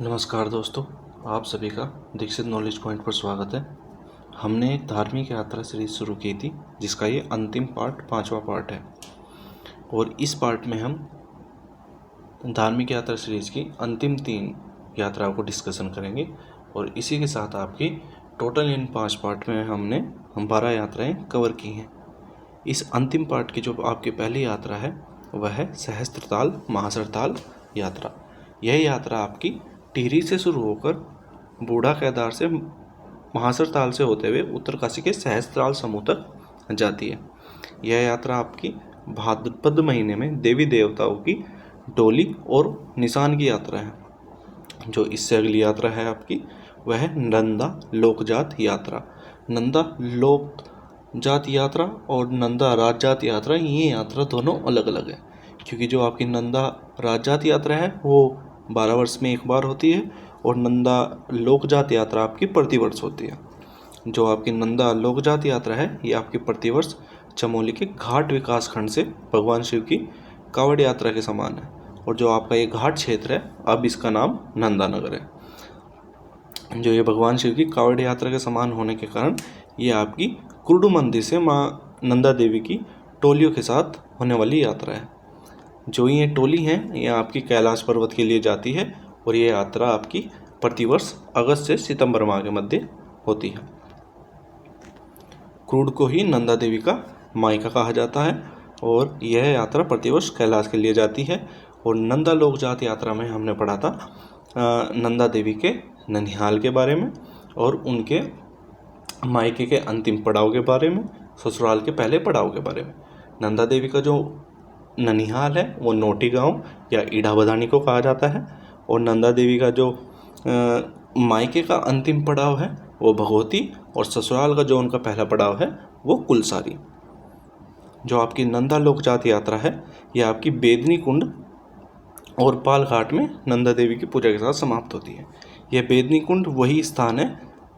नमस्कार दोस्तों, आप सभी का दीक्षित नॉलेज पॉइंट पर स्वागत है। हमने एक धार्मिक यात्रा सीरीज शुरू की थी जिसका ये अंतिम पार्ट 5वां पार्ट है और इस पार्ट में हम धार्मिक यात्रा सीरीज की अंतिम 3 यात्राओं को डिस्कशन करेंगे और इसी के साथ आपकी टोटल इन 5 पार्ट में हम 12 यात्राएं कवर की हैं। इस अंतिम पार्ट की जो आपकी पहली यात्रा है वह है सहस्त्रताल महासरताल यात्रा। यह यात्रा आपकी टिहरी से शुरू होकर बूढ़ा केदार से महासरताल से होते हुए उत्तरकाशी के सहस्त्रताल समूह तक जाती है। यह यात्रा आपकी भाद्रपद महीने में देवी देवताओं की डोली और निशान की यात्रा है। जो इससे अगली यात्रा है आपकी वह है नंदा लोकजात यात्रा। नंदा लोकजात यात्रा और नंदा राजजात यात्रा, ये यात्रा दोनों अलग अलग है क्योंकि जो आपकी नंदा राजजात यात्रा है वो 12 वर्ष में एक बार होती है और नंदा लोकजात यात्रा आपकी प्रतिवर्ष होती है। जो आपकी नंदा लोकजात यात्रा है ये आपकी प्रतिवर्ष चमोली के घाट विकास खंड से भगवान शिव की कावड़ यात्रा के समान है और जो आपका ये घाट क्षेत्र है अब इसका नाम नंदा नगर है। जो ये भगवान शिव की कावड़ यात्रा के समान होने के कारण ये आपकी कुर्डू मंदिर से माँ नंदा देवी की टोलियों के साथ होने वाली यात्रा है। जो ये टोली है ये आपकी कैलाश पर्वत के लिए जाती है और ये यात्रा आपकी प्रतिवर्ष अगस्त से सितंबर माह के मध्य होती है। क्रूड को ही नंदा देवी का मायका कहा जाता है और यह यात्रा प्रतिवर्ष कैलाश के लिए जाती है। और नंदा लोकजात यात्रा में हमने पढ़ा था नंदा देवी के ननिहाल के बारे में और उनके मायके के अंतिम पड़ाव के बारे में, ससुराल के पहले पड़ाव के बारे में। नंदा देवी का जो ननिहाल है वो नोटी गांव या ईढ़ा बदानी को कहा जाता है और नंदा देवी का जो मायके का अंतिम पड़ाव है वो भगवती और ससुराल का जो उनका पहला पड़ाव है वो कुलसारी। जो आपकी नंदा लोकजात यात्रा है ये आपकी बेदनी कुंड और पाल घाट में नंदा देवी की पूजा के साथ समाप्त होती है। यह बेदनी कुंड वही स्थान है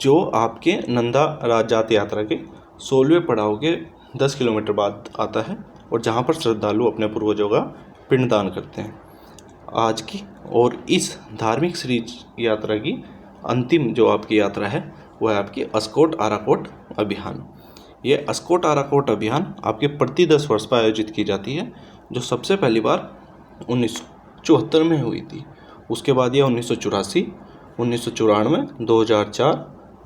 जो आपके नंदा राजजात यात्रा के 16वें पड़ाव के 10 किलोमीटर बाद आता है और जहाँ पर श्रद्धालु अपने पूर्वजों का पिंडदान करते हैं। आज की और इस धार्मिक सीरीज यात्रा की अंतिम जो आपकी यात्रा है वह है आपकी अस्कोट आराकोट अभियान। ये अस्कोट आराकोट अभियान आपके प्रति 10 वर्ष पर आयोजित की जाती है, जो सबसे पहली बार 1974 में हुई थी। उसके बाद यह 1984, 1994, 2004,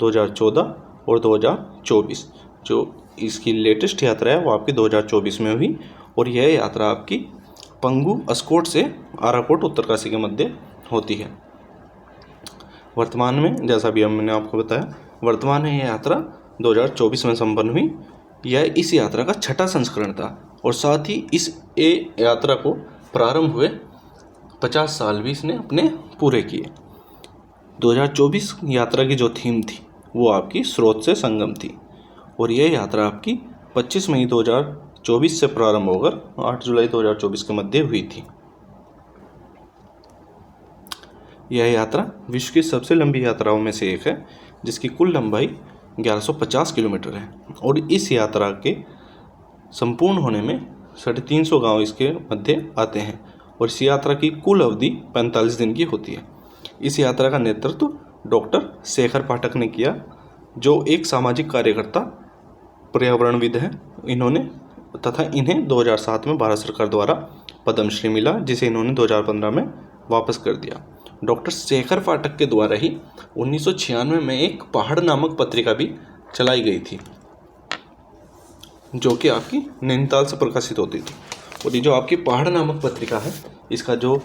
2014 और 2024 जो इसकी लेटेस्ट यात्रा है वो आपकी 2024 में हुई और यह यात्रा आपकी पंगू अस्कोट से आराकोट उत्तरकाशी के मध्य होती है। वर्तमान में जैसा भी मैंने आपको बताया, वर्तमान में यह यात्रा 2024 में संपन्न हुई। यह इस यात्रा का 6ठा संस्करण था और साथ ही इस यात्रा को प्रारंभ हुए 50 साल भी इसने अपने पूरे किए। 2024 यात्रा की जो थीम थी वो आपकी स्रोत से संगम थी और यह यात्रा आपकी 25 मई 2024 से प्रारंभ होकर 8 जुलाई 2024 के मध्य हुई थी। यह यात्रा विश्व की सबसे लंबी यात्राओं में से एक है जिसकी कुल लंबाई 1150 किलोमीटर है और इस यात्रा के संपूर्ण होने में 350 गांव इसके मध्य आते हैं और इस यात्रा की कुल अवधि 45 दिन की होती है। इस यात्रा का नेतृत्व डॉक्टर शेखर पाठक ने किया, जो एक सामाजिक कार्यकर्ता पर्यावरणविद हैं। इन्हें 2007 में भारत सरकार द्वारा पद्मश्री मिला, जिसे इन्होंने 2015 में वापस कर दिया। डॉक्टर शेखर पाठक के द्वारा ही 1996 में एक पहाड़ नामक पत्रिका भी चलाई गई थी जो कि आपकी नैनीताल से प्रकाशित होती थी। और ये जो आपकी पहाड़ नामक पत्रिका है इसका जो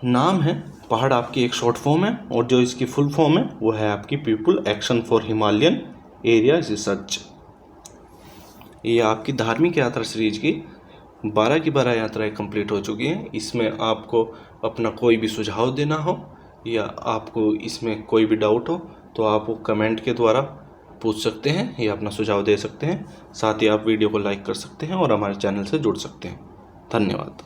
नाम है, पहाड़ आपकी एक शॉर्ट फॉर्म है और जो इसकी फुल फॉर्म है वो है आपकी people action for Himalayan area research. ये आपकी धार्मिक यात्रा सीरीज की 12 की 12 यात्राएं कंप्लीट हो चुकी हैं। इसमें आपको अपना कोई भी सुझाव देना हो या आपको इसमें कोई भी डाउट हो तो आप वो कमेंट के द्वारा पूछ सकते हैं या अपना सुझाव दे सकते हैं। साथ ही आप वीडियो को लाइक कर सकते हैं और हमारे चैनल से जुड़ सकते हैं। धन्यवाद।